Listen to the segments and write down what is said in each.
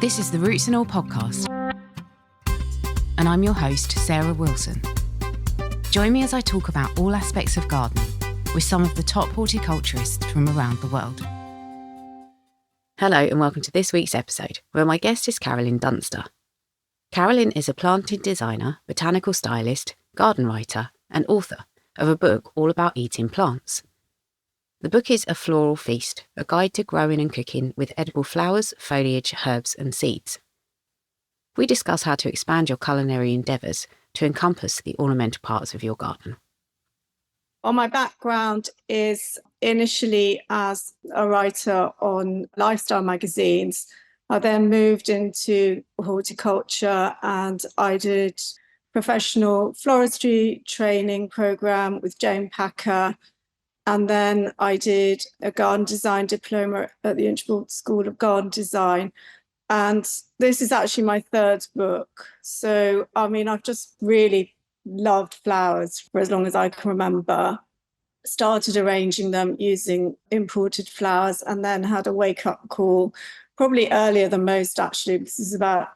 This is the Roots and All podcast, and I'm your host, Sarah Wilson. Join me as I talk about all aspects of gardening with some of the top horticulturists from around the world. Hello and welcome to this week's episode, where my guest is Carolyn Dunster. Carolyn is a planting designer, botanical stylist, garden writer, and author of a book all about eating plants. The book is A Floral Feast, a guide to growing and cooking with edible flowers, foliage, herbs and seeds. We discuss how to expand your culinary endeavours to encompass the ornamental parts of your garden. Well, my background is initially as a writer on lifestyle magazines. I then moved into horticulture and I did professional floristry training program with Jane Packer. And then I did a garden design diploma at the Integral School of Garden Design. And this is actually my third book. So, I've just really loved flowers for as long as I can remember. Started arranging them using imported flowers and then had a wake-up call, probably earlier than most actually, because this is about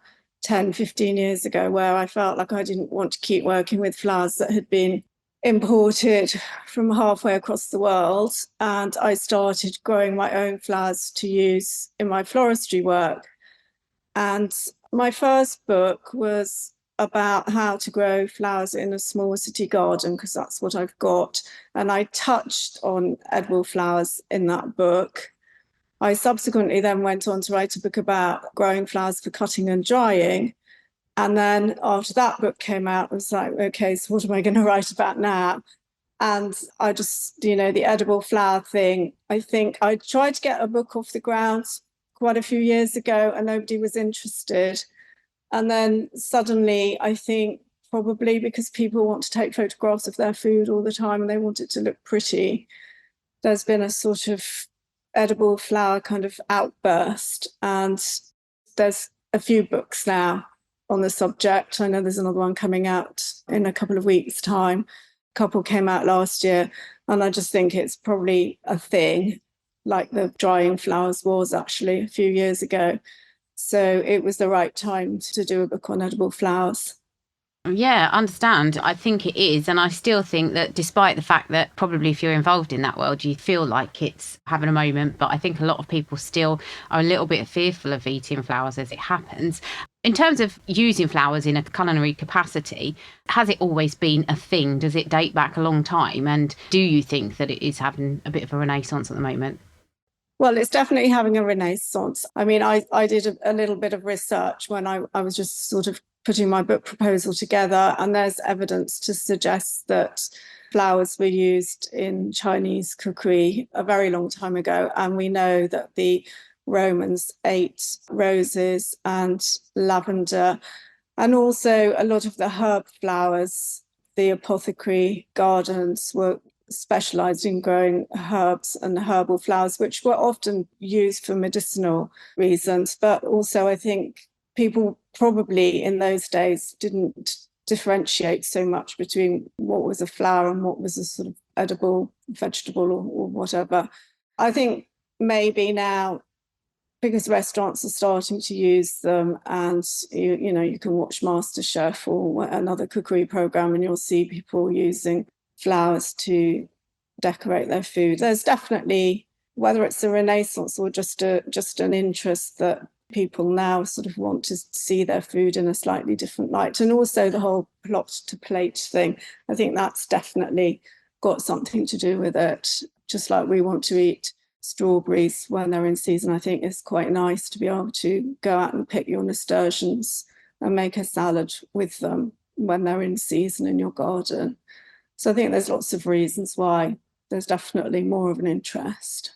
10, 15 years ago, where I felt like I didn't want to keep working with flowers that had been imported from halfway across the world. And I started growing my own flowers to use in my floristry work. And my first book was about how to grow flowers in a small city garden, because that's what I've got. And I touched on edible flowers in that book. I subsequently then went on to write a book about growing flowers for cutting and drying. And then after that book came out, I was like, okay, so what am I going to write about now? And I just, the edible flower thing, I think I tried to get a book off the ground quite a few years ago and nobody was interested. And then suddenly, I think probably because people want to take photographs of their food all the time and they want it to look pretty, there's been a sort of edible flower kind of outburst. And there's a few books now on the subject. I know there's another one coming out in a couple of weeks' time. A couple came out last year. And I just think it's probably a thing, like the drying flowers was actually a few years ago. So it was the right time to do a book on edible flowers. Yeah, I understand. I think it is. And I still think that despite the fact that probably if you're involved in that world, you feel like it's having a moment. But I think a lot of people still are a little bit fearful of eating flowers as it happens. In terms of using flowers in a culinary capacity, has it always been a thing? Does it date back a long time? And do you think that it is having a bit of a renaissance at the moment? Well, it's definitely having a renaissance. I did a little bit of research when I was just sort of putting my book proposal together, and there's evidence to suggest that flowers were used in Chinese cookery a very long time ago. And we know that the Romans ate roses and lavender, and also a lot of the herb flowers. The apothecary gardens were specialised in growing herbs and herbal flowers, which were often used for medicinal reasons. But also, I think people probably in those days didn't differentiate so much between what was a flower and what was a sort of edible vegetable or whatever. I think maybe now, because restaurants are starting to use them, and you can watch MasterChef or another cookery program and you'll see people using flowers to decorate their food. There's definitely, whether it's a renaissance or just an interest, that people now sort of want to see their food in a slightly different light. And also the whole plot to plate thing, I think that's definitely got something to do with it. Just like we want to eat strawberries when they're in season, I think it's quite nice to be able to go out and pick your nasturtiums and make a salad with them when they're in season in your garden. So I think there's lots of reasons why there's definitely more of an interest.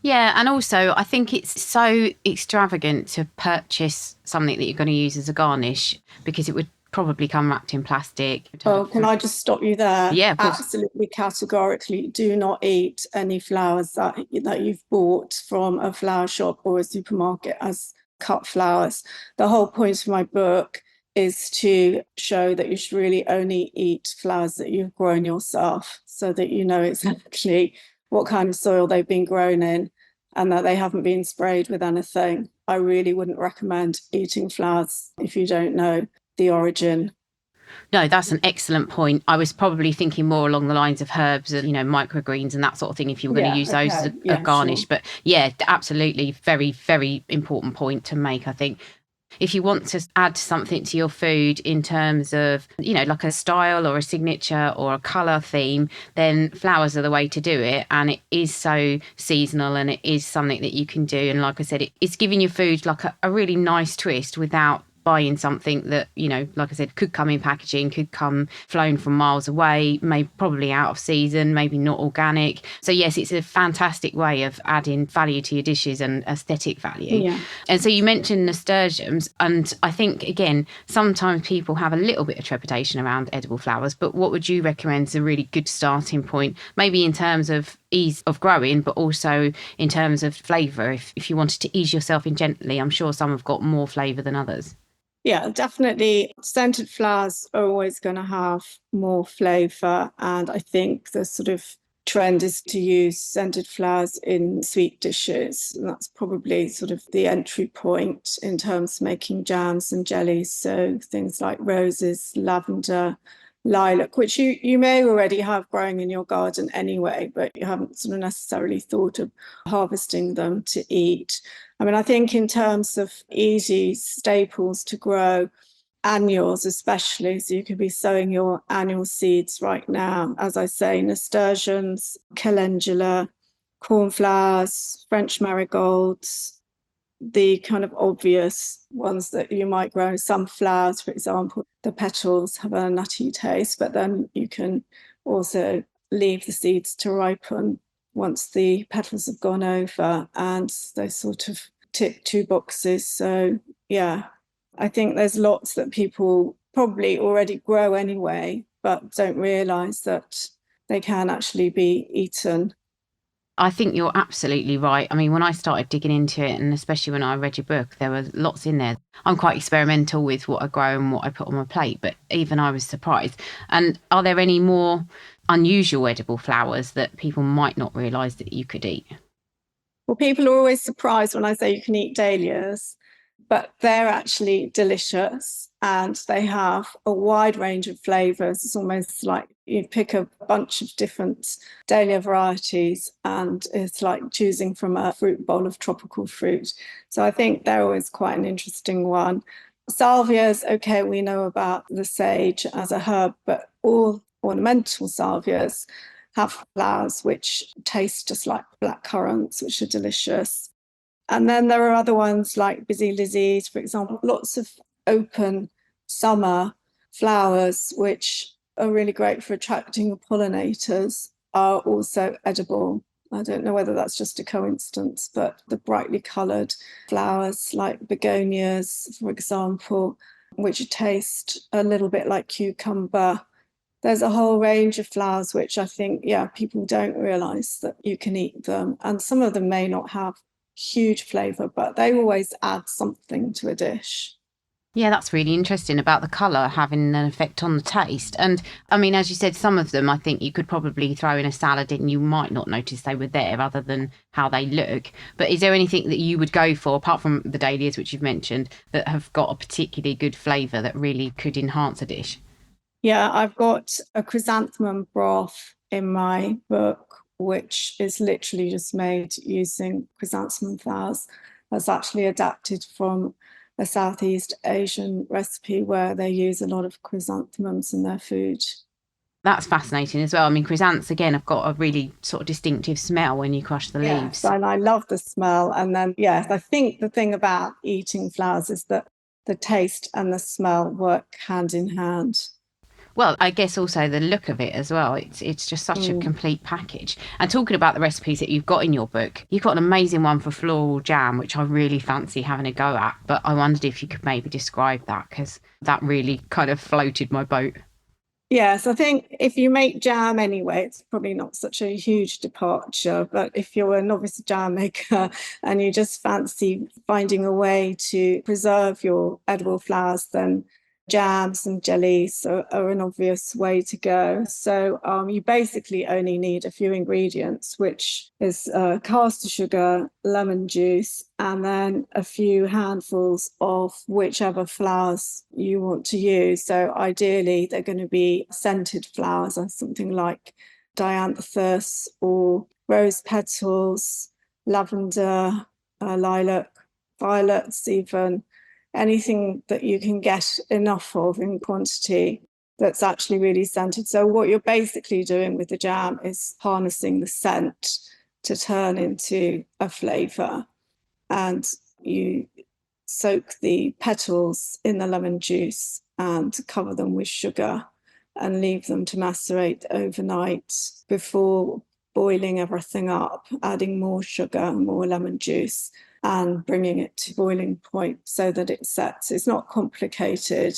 Yeah, and also I think it's so extravagant to purchase something that you're going to use as a garnish, because it would probably come wrapped in plastic. Oh, can I just stop you there? Yeah, of course. Absolutely categorically do not eat any flowers that you've bought from a flower shop or a supermarket as cut flowers. The whole point of my book is to show that you should really only eat flowers that you've grown yourself, so that you know exactly what kind of soil they've been grown in and that they haven't been sprayed with anything. I really wouldn't recommend eating flowers if you don't know the origin. No, that's an excellent point. I was probably thinking more along the lines of herbs and, microgreens and that sort of thing if you were going to use those as a garnish. Sure. But yeah, absolutely. Very, very important point to make, I think. If you want to add something to your food in terms of, like a style or a signature or a colour theme, then flowers are the way to do it. And it is so seasonal and it is something that you can do. And like I said, it's giving your food like a really nice twist without buying something that, like I said, could come in packaging, could come flown from miles away, maybe probably out of season, maybe not organic. So yes, it's a fantastic way of adding value to your dishes and aesthetic value. Yeah. And so you mentioned nasturtiums, and I think, again, sometimes people have a little bit of trepidation around edible flowers, but what would you recommend is a really good starting point, maybe in terms of ease of growing, but also in terms of flavour? If you wanted to ease yourself in gently, I'm sure some have got more flavour than others. Yeah, definitely. Scented flowers are always going to have more flavour. And I think the sort of trend is to use scented flowers in sweet dishes. And that's probably sort of the entry point in terms of making jams and jellies. So things like roses, lavender, lilac, which you may already have growing in your garden anyway, but you haven't sort of necessarily thought of harvesting them to eat. I mean, I think in terms of easy staples to grow, annuals especially, so you could be sowing your annual seeds right now. As I say, nasturtiums, calendula, cornflowers, French marigolds, the kind of obvious ones that you might grow. Some flowers, for example, the petals have a nutty taste, but then you can also leave the seeds to ripen once the petals have gone over, and they sort of tick 2 boxes. So yeah, I think there's lots that people probably already grow anyway, but don't realise that they can actually be eaten. I think you're absolutely right. I mean, when I started digging into it, and especially when I read your book, there was lots in there. I'm quite experimental with what I grow and what I put on my plate, but even I was surprised. And are there any more unusual edible flowers that people might not realise that you could eat? Well, people are always surprised when I say you can eat dahlias, but they're actually delicious and they have a wide range of flavours. It's almost like you pick a bunch of different dahlia varieties and it's like choosing from a fruit bowl of tropical fruit. So I think they're always quite an interesting one. Salvias, okay, we know about the sage as a herb, but all ornamental salvias have flowers which taste just like black currants, which are delicious. And then there are other ones like busy lizzies, for example, lots of open summer flowers, which are really great for attracting pollinators, are also edible. I don't know whether that's just a coincidence, but the brightly coloured flowers like begonias, for example, which taste a little bit like cucumber. There's a whole range of flowers which I think, people don't realise that you can eat them. And some of them may not have huge flavour, but they always add something to a dish. Yeah, that's really interesting about the colour having an effect on the taste. And I mean, as you said, some of them I think you could probably throw in a salad and you might not notice they were there other than how they look. But is there anything that you would go for, apart from the dahlias, which you've mentioned, that have got a particularly good flavour that really could enhance a dish? Yeah, I've got a chrysanthemum broth in my book, which is literally just made using chrysanthemum flowers. That's actually adapted from a Southeast Asian recipe where they use a lot of chrysanthemums in their food. That's fascinating as well. I mean, chrysanthemums, again, have got a really sort of distinctive smell when you crush the leaves. Yes, and I love the smell. And then, yes, I think the thing about eating flowers is that the taste and the smell work hand in hand. Well, I guess also the look of it as well. It's just such a complete package. And talking about the recipes that you've got in your book, you've got an amazing one for floral jam, which I really fancy having a go at. But I wondered if you could maybe describe that, because that really kind of floated my boat. Yes, I think if you make jam anyway, it's probably not such a huge departure. But if you're a novice jam maker and you just fancy finding a way to preserve your edible flowers, then jams and jellies are an obvious way to go. So you basically only need a few ingredients, which is caster sugar, lemon juice, and then a few handfuls of whichever flowers you want to use. So ideally, they're going to be scented flowers, or something like dianthus or rose petals, lavender, lilac, violets even. Anything that you can get enough of in quantity that's actually really scented. So what you're basically doing with the jam is harnessing the scent to turn into a flavour. And you soak the petals in the lemon juice and cover them with sugar and leave them to macerate overnight before boiling everything up, adding more sugar, more lemon juice, and bringing it to boiling point so that it sets. It's not complicated.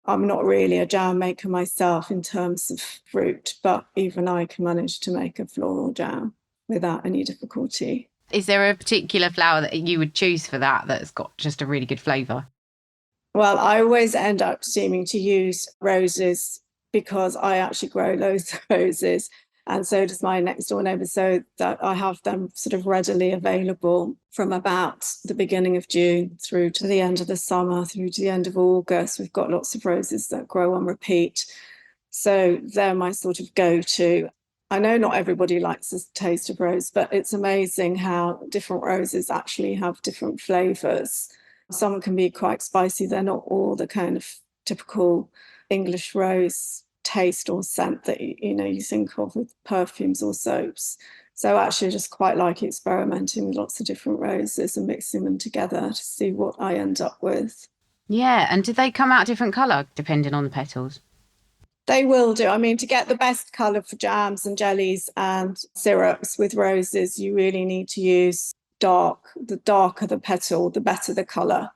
I'm not really a jam maker myself in terms of fruit, but even I can manage to make a floral jam without any difficulty. Is there a particular flower that you would choose for that that's got just a really good flavour? Well, I always end up seeming to use roses because I actually grow loads of roses. And so does my next door neighbour, so that I have them sort of readily available from about the beginning of June through to the end of the summer, through to the end of August. We've got lots of roses that grow on repeat. So they're my sort of go-to. I know not everybody likes the taste of rose, but it's amazing how different roses actually have different flavours. Some can be quite spicy. They're not all the kind of typical English rose taste or scent that you think of with perfumes or soaps. So actually I just quite like experimenting with lots of different roses and mixing them together to see what I end up with. Yeah, and do they come out a different colour depending on the petals? They will do. I mean, to get the best colour for jams and jellies and syrups with roses, you really need to use dark. The darker the petal, the better the colour.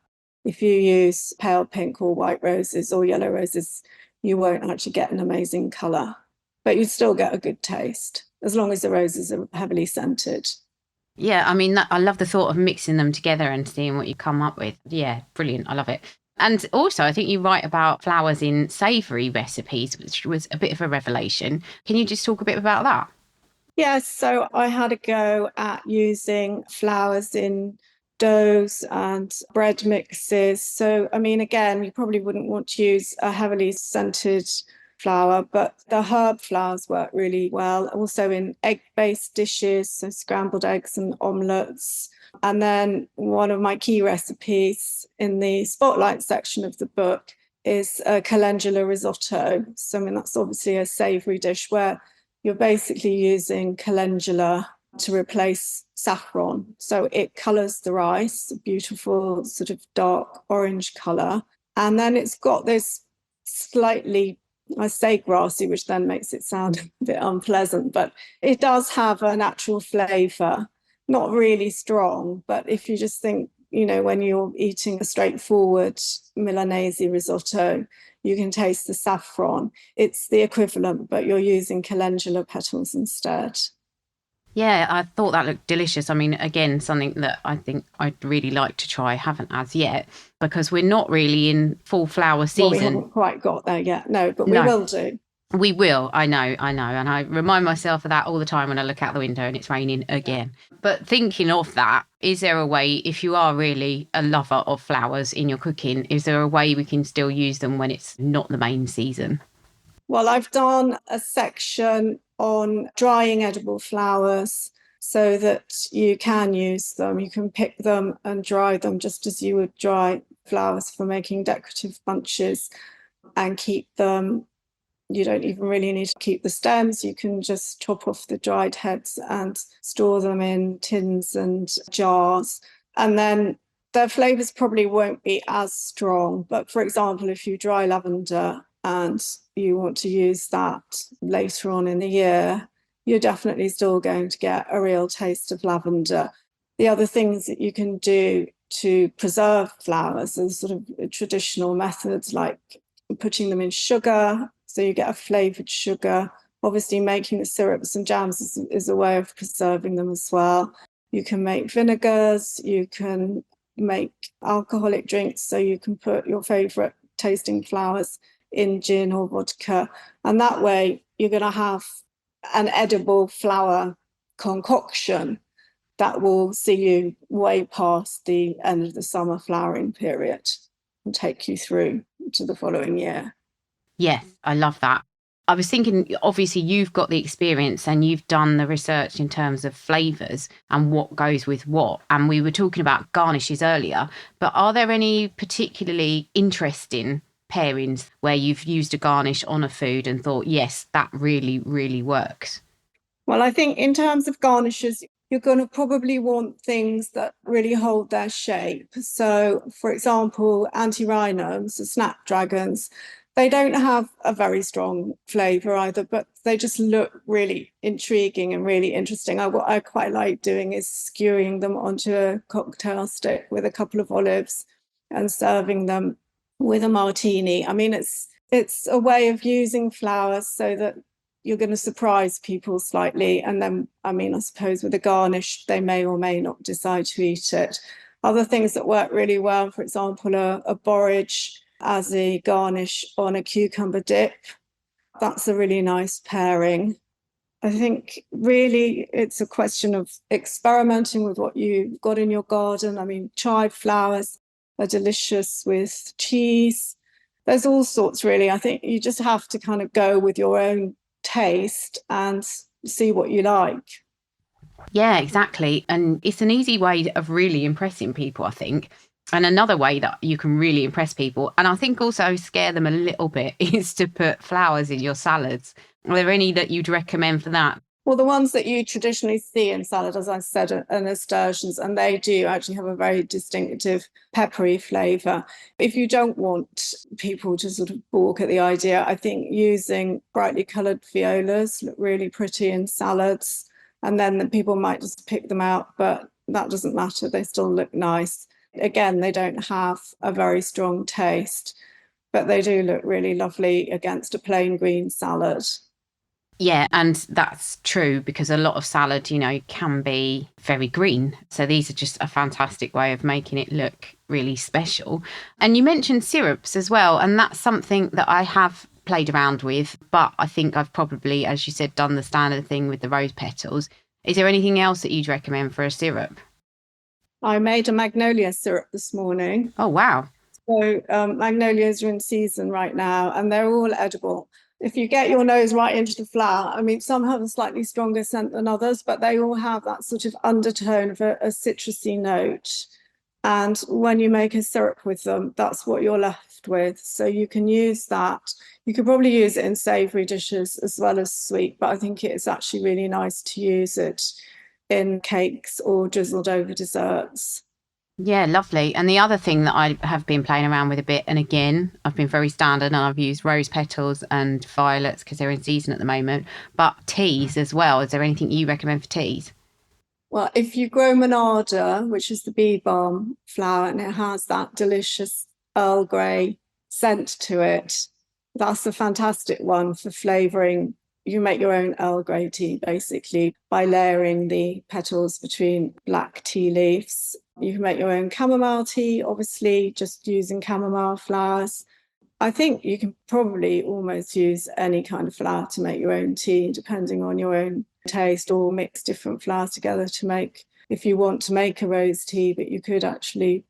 If you use pale pink or white roses or yellow roses, you won't actually get an amazing colour, but you still get a good taste as long as the roses are heavily scented. Yeah, I mean, I love the thought of mixing them together and seeing what you come up with. Yeah, brilliant. I love it. And also, I think you write about flowers in savoury recipes, which was a bit of a revelation. Can you just talk a bit about that? Yes, so I had a go at using flowers in doughs and bread mixes. So, I mean, again, you probably wouldn't want to use a heavily scented flower, but the herb flowers work really well. Also in egg-based dishes, so scrambled eggs and omelettes. And then one of my key recipes in the spotlight section of the book is a calendula risotto. So, I mean, that's obviously a savoury dish where you're basically using calendula to replace saffron. So it colours the rice, a beautiful sort of dark orange colour. And then it's got this slightly, I say grassy, which then makes it sound a bit unpleasant, but it does have a natural flavour, not really strong. But if you just think, when you're eating a straightforward Milanese risotto, you can taste the saffron. It's the equivalent, but you're using calendula petals instead. Yeah, I thought that looked delicious. I mean, again, something that I think I'd really like to try, haven't as yet, because we're not really in full flower season. Well, we haven't quite got there yet, no, but we will do. We will, I know. And I remind myself of that all the time when I look out the window and it's raining again. But thinking of that, is there a way, if you are really a lover of flowers in your cooking, is there a way we can still use them when it's not the main season? Well, I've done a section on drying edible flowers so that you can use them. You can pick them and dry them just as you would dry flowers for making decorative bunches and keep them. You don't even really need to keep the stems. You can just chop off the dried heads and store them in tins and jars. And then their flavours probably won't be as strong. But for example, if you dry lavender and you want to use that later on in the year, you're definitely still going to get a real taste of lavender. The other things that you can do to preserve flowers are sort of traditional methods, like putting them in sugar, so you get a flavoured sugar. Obviously, making the syrups and jams is a way of preserving them as well. You can make vinegars, you can make alcoholic drinks, so you can put your favourite tasting flowers in gin or vodka. And that way you're going to have an edible flower concoction that will see you way past the end of the summer flowering period and take you through to the following year. Yes, I love that. I was thinking, obviously, you've got the experience and you've done the research in terms of flavours and what goes with what. And we were talking about garnishes earlier, but are there any particularly interesting pairings where you've used a garnish on a food and thought, yes, that really, really works? Well, I think in terms of garnishes, you're going to probably want things that really hold their shape. So, for example, antirrhinums, the snapdragons, they don't have a very strong flavour either, but they just look really intriguing and really interesting. What I quite like doing is skewing them onto a cocktail stick with a couple of olives and serving them with a martini. I mean, it's a way of using flowers so that you're going to surprise people slightly. And then, I mean, I suppose with a garnish, they may or may not decide to eat it. Other things that work really well, for example, a borage as a garnish on a cucumber dip. That's a really nice pairing. I think really it's a question of experimenting with what you've got in your garden. I mean, chive flowers are delicious with cheese. There's all sorts, really. I think you just have to kind of go with your own taste and see what you like. Yeah, exactly. And it's an easy way of really impressing people, I think. And another way that you can really impress people, and I think also scare them a little bit, is to put flowers in your salads. Are there any that you'd recommend for that? Well, the ones that you traditionally see in salad, as I said, are nasturtiums, and they do actually have a very distinctive peppery flavour. If you don't want people to sort of balk at the idea, I think using brightly coloured violas look really pretty in salads, and then people might just pick them out, but that doesn't matter. They still look nice. Again, they don't have a very strong taste, but they do look really lovely against a plain green salad. Yeah, and that's true because a lot of salad, can be very green. So these are just a fantastic way of making it look really special. And you mentioned syrups as well, and that's something that I have played around with, but I think I've probably, as you said, done the standard thing with the rose petals. Is there anything else that you'd recommend for a syrup? I made a magnolia syrup this morning. Oh, wow. So magnolias are in season right now, and they're all edible. If you get your nose right into the flower, I mean, some have a slightly stronger scent than others, but they all have that sort of undertone of a citrusy note. And when you make a syrup with them, that's what you're left with. So you can use that. You could probably use it in savoury dishes as well as sweet, but I think it's actually really nice to use it in cakes or drizzled over desserts. Yeah, lovely. And the other thing that I have been playing around with a bit, and again, I've been very standard and I've used rose petals and violets because they're in season at the moment, but teas as well. Is there anything you recommend for teas? Well, if you grow Monarda, which is the bee balm flower, and it has that delicious Earl Grey scent to it, that's a fantastic one for flavouring. You make your own Earl Grey tea basically by layering the petals between black tea leaves. You can make your own chamomile tea, obviously, just using chamomile flowers. I think you can probably almost use any kind of flower to make your own tea, depending on your own taste, or mix different flowers together to make, if you want to make a rose tea, but you could actually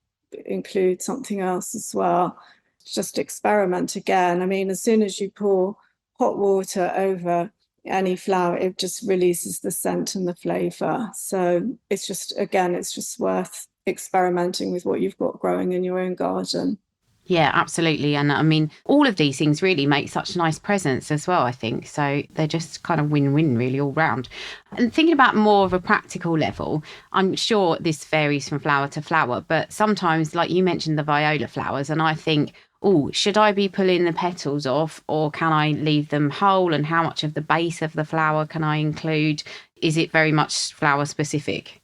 include something else as well. Just experiment again. I mean, as soon as you pour hot water over any flower, it just releases the scent and the flavour. So it's just worth experimenting with what you've got growing in your own garden. Yeah, absolutely. And I mean, all of these things really make such nice presents as well, I think. So they're just kind of win-win really all round. And thinking about more of a practical level, I'm sure this varies from flower to flower, but sometimes, like you mentioned, the viola flowers, and I think, oh, should I be pulling the petals off or can I leave them whole? And how much of the base of the flower can I include? Is it very much flower specific?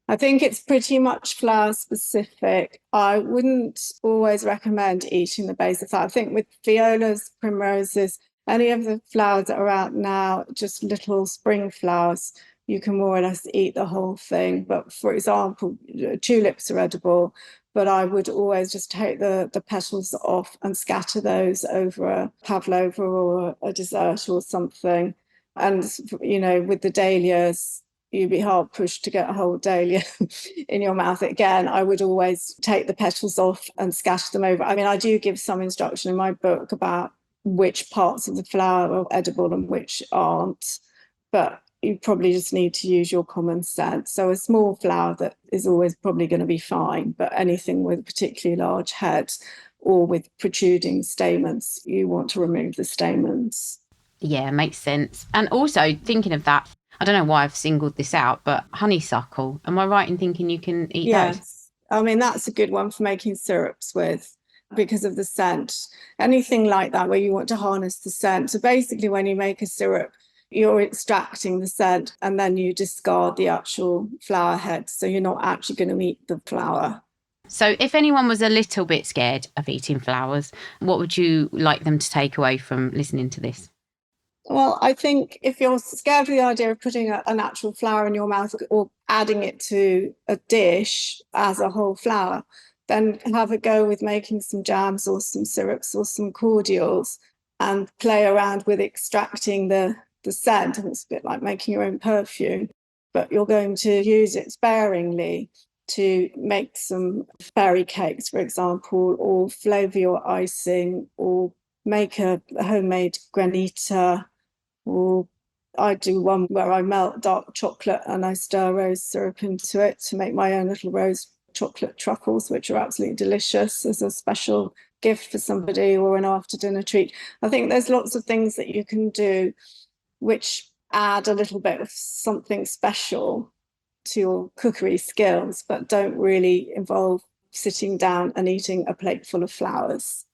I think it's pretty much flower specific. I wouldn't always recommend eating the base of flower. I think with violas, primroses, any of the flowers that are out now, just little spring flowers, you can more or less eat the whole thing. But for example, tulips are edible, but I would always just take the petals off and scatter those over a pavlova or a dessert or something. And, with the dahlias, you'd be hard pushed to get a whole dahlia in your mouth. Again, I would always take the petals off and scatter them over. I mean, I do give some instruction in my book about which parts of the flower are edible and which aren't, but you probably just need to use your common sense. So a small flower that is always probably going to be fine, but anything with a particularly large head or with protruding stamens, you want to remove the stamens. Yeah, makes sense. And also thinking of that, I don't know why I've singled this out, but honeysuckle, am I right in thinking you can eat those? Yes. I mean, that's a good one for making syrups with because of the scent. Anything like that where you want to harness the scent. So basically when you make a syrup, you're extracting the scent and then you discard the actual flower head. So you're not actually going to eat the flower. So if anyone was a little bit scared of eating flowers, what would you like them to take away from listening to this? Well, I think if you're scared of the idea of putting a natural flower in your mouth or adding it to a dish as a whole flower, then have a go with making some jams or some syrups or some cordials and play around with extracting the scent. And it's a bit like making your own perfume, but you're going to use it sparingly to make some fairy cakes, for example, or flavour your icing, or make a homemade granita. Or I do one where I melt dark chocolate and I stir rose syrup into it to make my own little rose chocolate truffles, which are absolutely delicious as a special gift for somebody or an after dinner treat. I think there's lots of things that you can do which add a little bit of something special to your cookery skills, but don't really involve sitting down and eating a plate full of flowers.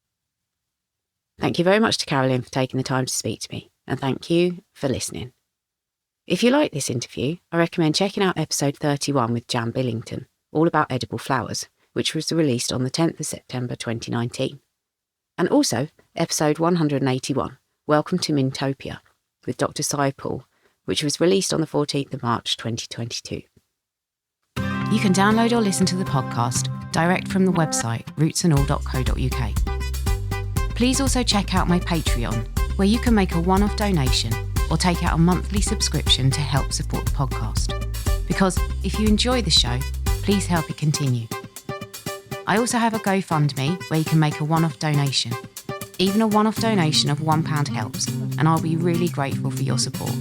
Thank you very much to Carolyn for taking the time to speak to me, and thank you for listening. If you like this interview, I recommend checking out episode 31 with Jan Billington, all about edible flowers, which was released on the 10th of September 2019. And also episode 181, Welcome to Mintopia, with Dr. Cy Paul, which was released on the 14th of March 2022. You can download or listen to the podcast direct from the website rootsandall.co.uk. Please also check out my Patreon, where you can make a one-off donation or take out a monthly subscription to help support the podcast. Because if you enjoy the show, please help it continue. I also have a GoFundMe where you can make a one-off donation. Even a one-off donation of £1 helps, and I'll be really grateful for your support.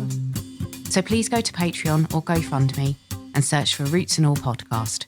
So please go to Patreon or GoFundMe and search for Roots and All Podcast.